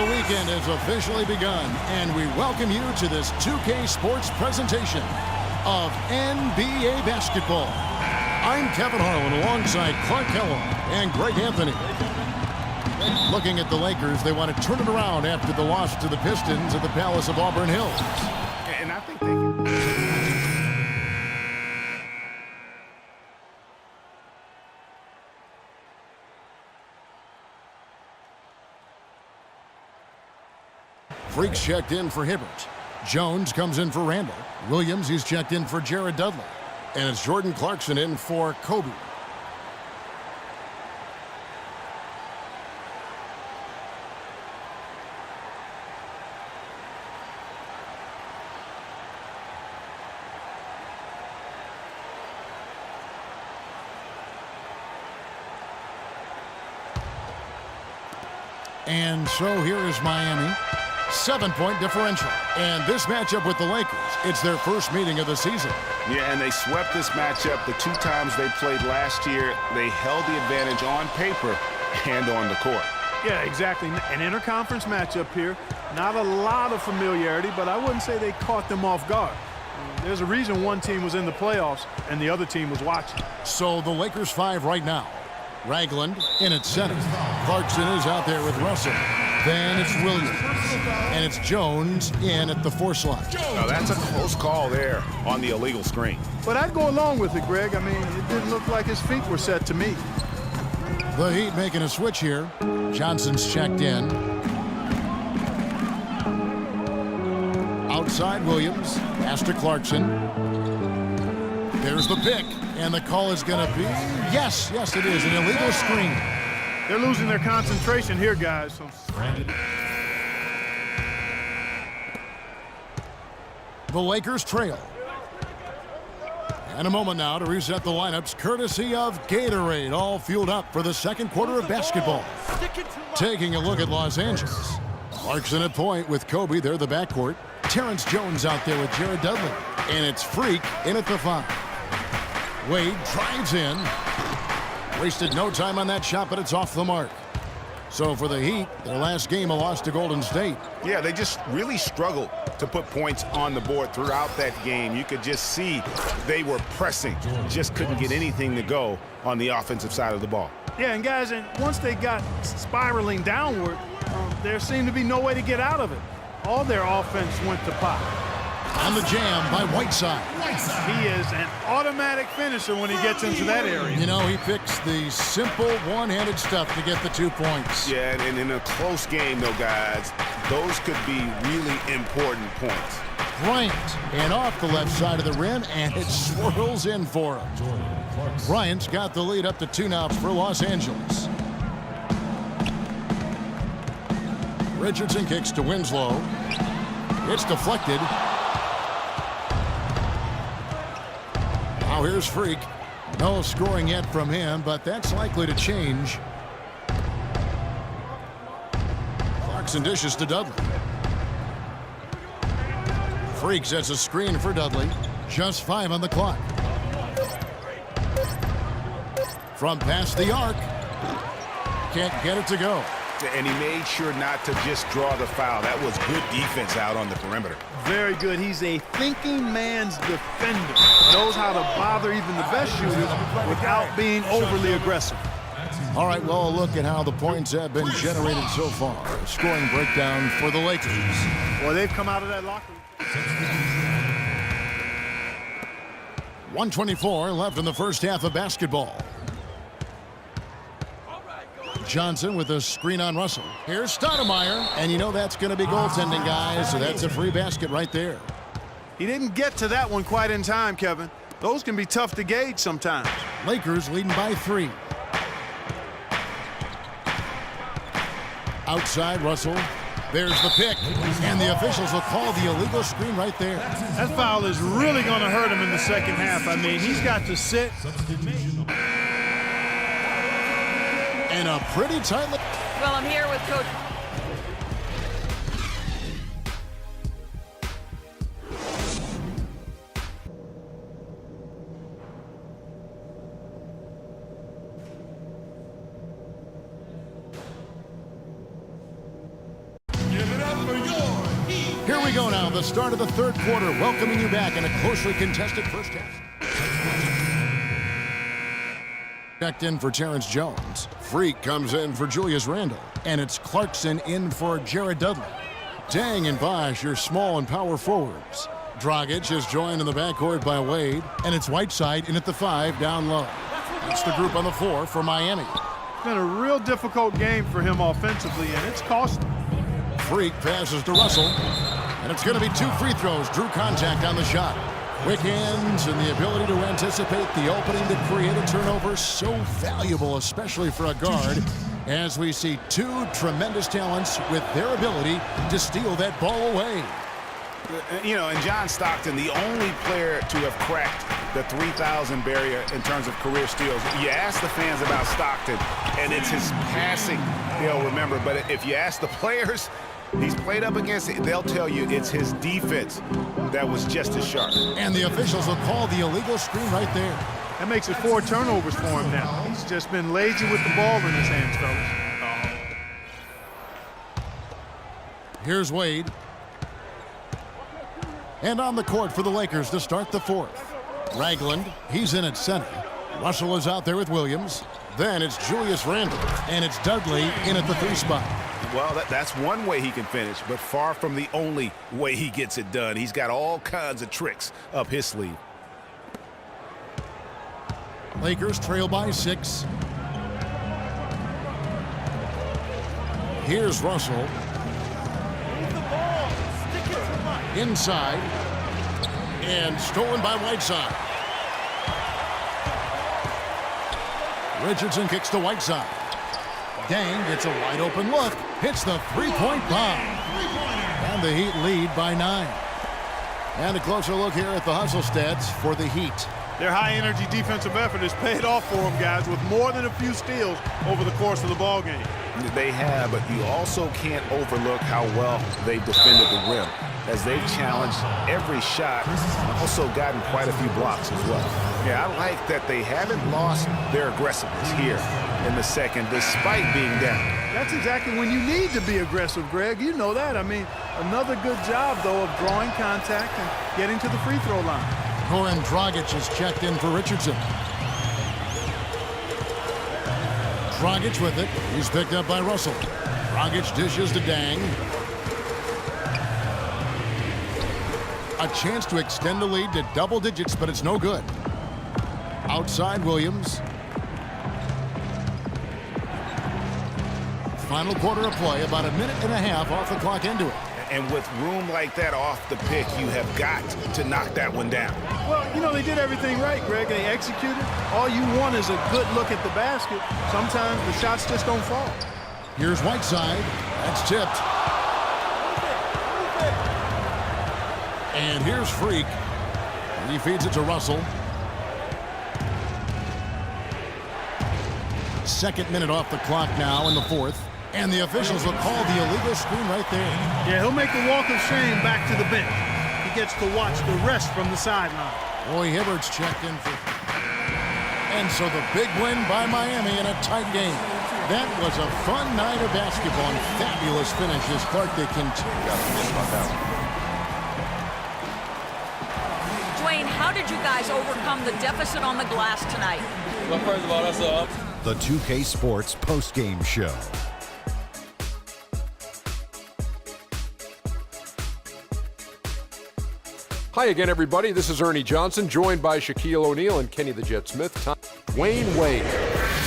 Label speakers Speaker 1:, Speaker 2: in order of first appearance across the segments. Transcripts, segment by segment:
Speaker 1: the weekend has officially begun, and we welcome you to this 2K Sports presentation of NBA basketball. I'm Kevin Harlan alongside Clark Kellogg and Greg Anthony. Looking at the Lakers, they want to turn it around after the loss to the Pistons at the Palace of Auburn Hills.
Speaker 2: And I think they can.
Speaker 1: Freaks checked in for Hibbert. Jones comes in for Randall. Williams, he's checked in for Jared Dudley. And it's Jordan Clarkson in for Kobe. And so here is Miami. 7-point differential. And this matchup with the Lakers, it's their first meeting of the season.
Speaker 2: Yeah, and they swept this matchup the 2 times they played last year. They held the advantage on paper and on the court.
Speaker 3: Yeah, exactly. An interconference matchup here. Not a lot of familiarity, but I wouldn't say they caught them off guard. There's a reason one team was in the playoffs and the other team was watching.
Speaker 1: So the Lakers 5 right now. Ragland in at center. Clarkson is out there with Russell. Then it's Williams. And it's Jones in at the 4 slot.
Speaker 2: Now that's a close call there on the illegal screen.
Speaker 3: But I'd go along with it, Greg. I mean, it didn't look like his feet were set to me.
Speaker 1: The Heat making a switch here. Johnson's checked in. Outside Williams. Pass to Clarkson. There's the pick. And the call is going to be, yes, it is, an illegal screen.
Speaker 3: They're losing their concentration here, guys.
Speaker 1: The Lakers trail. And a moment now to reset the lineups, courtesy of Gatorade, all fueled up for the second quarter of basketball. Taking a look at Los Angeles. Clarkson at point with Kobe, they're the backcourt. Terrence Jones out there with Jared Dudley. And it's Freak in at the 5. Wade drives in. Wasted no time on that shot, but it's off the mark. So for the Heat, their last game, a loss to Golden State.
Speaker 2: Yeah, they just really struggled to put points on the board throughout that game. You could just see they were pressing, just couldn't get anything to go on the offensive side of the ball.
Speaker 3: Yeah, and guys, once they got spiraling downward, there seemed to be no way to get out of it. All their offense went to pot.
Speaker 1: On the jam by Whiteside.
Speaker 3: He is an automatic finisher when he gets into that area.
Speaker 1: You know, he picks the simple one-handed stuff to get the 2 points.
Speaker 2: Yeah, and in a close game, though, guys, those could be really important points.
Speaker 1: Bryant, and off the left side of the rim, and it swirls in for him. Bryant's got the lead up to 2 now for Los Angeles. Richardson kicks to Winslow. It's deflected. Now here's Freak. No scoring yet from him, but that's likely to change. Clarkson dishes to Dudley. Freak sets a screen for Dudley. Just 5 on the clock. From past the arc. Can't get it to go.
Speaker 2: And he made sure not to just draw the foul. That was good defense out on the perimeter.
Speaker 3: Very good. He's a thinking man's defender. Knows how to bother even the best shooters without being overly aggressive.
Speaker 1: All right, well, a look at how the points have been generated so far. A scoring breakdown for the Lakers.
Speaker 3: Well, they've come out of that locker room.
Speaker 1: 1:24 left in the first half of basketball. Johnson with a screen on Russell. Here's Stoudemire, and you know that's going to be goaltending, guys, so that's a free basket right there.
Speaker 3: He didn't get to that one quite in time, Kevin. Those can be tough to gauge sometimes.
Speaker 1: Lakers leading by 3. Outside Russell. There's the pick, and the officials will call the illegal screen right there.
Speaker 3: That foul is really going to hurt him in the second half. I mean, he's got to sit.
Speaker 1: And a pretty tight.
Speaker 4: Well, I'm here with Coach.
Speaker 1: we go now, the start of the third quarter, welcoming you back in a closely contested first half. Checked in for Terrence Jones. Freak comes in for Julius Randle. And it's Clarkson in for Jared Dudley. Dang and Bosch, your small and power forwards. Dragic is joined in the backcourt by Wade. And it's Whiteside in at the 5 down low. That's the group on the floor for Miami.
Speaker 3: It's been a real difficult game for him offensively, and it's cost him.
Speaker 1: Freak passes to Russell. And it's going to be 2 free throws. Drew contact on the shot. Quick hands and the ability to anticipate the opening to create a turnover, so valuable, especially for a guard, as we see 2 tremendous talents with their ability to steal that ball away.
Speaker 2: You know, and John Stockton, the only player to have cracked the 3,000 barrier in terms of career steals. You ask the fans about Stockton, and it's his passing they'll remember. But if you ask the players he's played up against, they'll tell you it's his defense that was just as sharp.
Speaker 1: And the officials will call the illegal screen right there.
Speaker 3: That makes it 4 turnovers for him now. He's just been lazy with the ball in his hands, fellas.
Speaker 1: Here's Wade. And on the court for the Lakers to start the fourth. Ragland, he's in at center. Russell is out there with Williams. Then it's Julius Randle. And it's Dudley in at the 3 spot.
Speaker 2: Well, that's one way he can finish, but far from the only way he gets it done. He's got all kinds of tricks up his sleeve.
Speaker 1: Lakers trail by 6. Here's Russell. Inside. And stolen by Whiteside. Richardson kicks to Whiteside. Dang gets a wide open look. Hits the 3-point bomb. And the Heat lead by 9. And a closer look here at the hustle stats for the Heat.
Speaker 3: Their high-energy defensive effort has paid off for them, guys, with more than a few steals over the course of the ball game.
Speaker 2: They have, but you also can't overlook how well they've defended the rim, as they've challenged every shot, also gotten quite a few blocks as well. Yeah, I like that they haven't lost their aggressiveness here in the second, despite being down.
Speaker 3: That's exactly when you need to be aggressive, Greg. You know that. I mean, another good job, though, of drawing contact and getting to the free throw line.
Speaker 1: Goran Dragic is checked in for Richardson. Dragic with it. He's picked up by Russell. Dragic dishes to Dang. A chance to extend the lead to double digits, but it's no good. Outside Williams. Final quarter of play, about a minute and a half off the clock into it.
Speaker 2: And with room like that off the pick, you have got to knock that one down.
Speaker 3: Well, you know, they did everything right, Greg. They executed. All you want is a good look at the basket. Sometimes the shots just don't fall.
Speaker 1: Here's Whiteside. That's tipped. And here's Freak. He feeds it to Russell. Second minute off the clock now in the fourth. And the officials will call the illegal screen right there.
Speaker 3: Yeah, he'll make the walk of shame back to the bench. He gets to watch the rest from the sideline.
Speaker 1: Roy Hibbert's checked in for... And so the big win by Miami in a tight game. That was a fun night of basketball and fabulous finishes. Clark, they continue.
Speaker 4: Dwayne, how did you guys overcome the deficit on the glass tonight?
Speaker 5: Well, first of all, that's up.
Speaker 6: The 2K Sports postgame show.
Speaker 7: Hi again, everybody. This is Ernie Johnson, joined by Shaquille O'Neal and Kenny the Jet Smith. Dwayne Wade.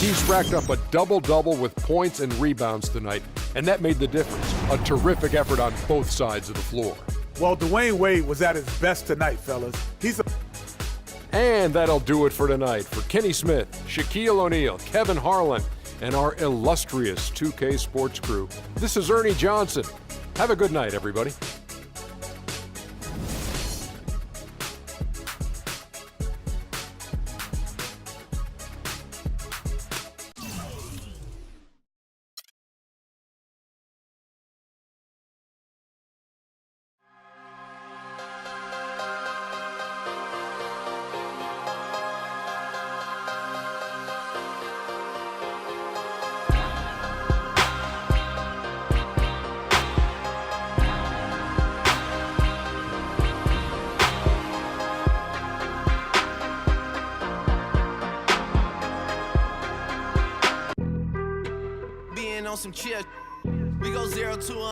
Speaker 7: He's racked up a double-double with points and rebounds tonight, and that made the difference. A terrific effort on both sides of the floor.
Speaker 8: Well, Dwayne Wade was at his best tonight, fellas.
Speaker 7: And that'll do it for tonight. For Kenny Smith, Shaquille O'Neal, Kevin Harlan, and our illustrious 2K Sports crew, this is Ernie Johnson. Have a good night, everybody.
Speaker 9: some chill. We go 0 to 100.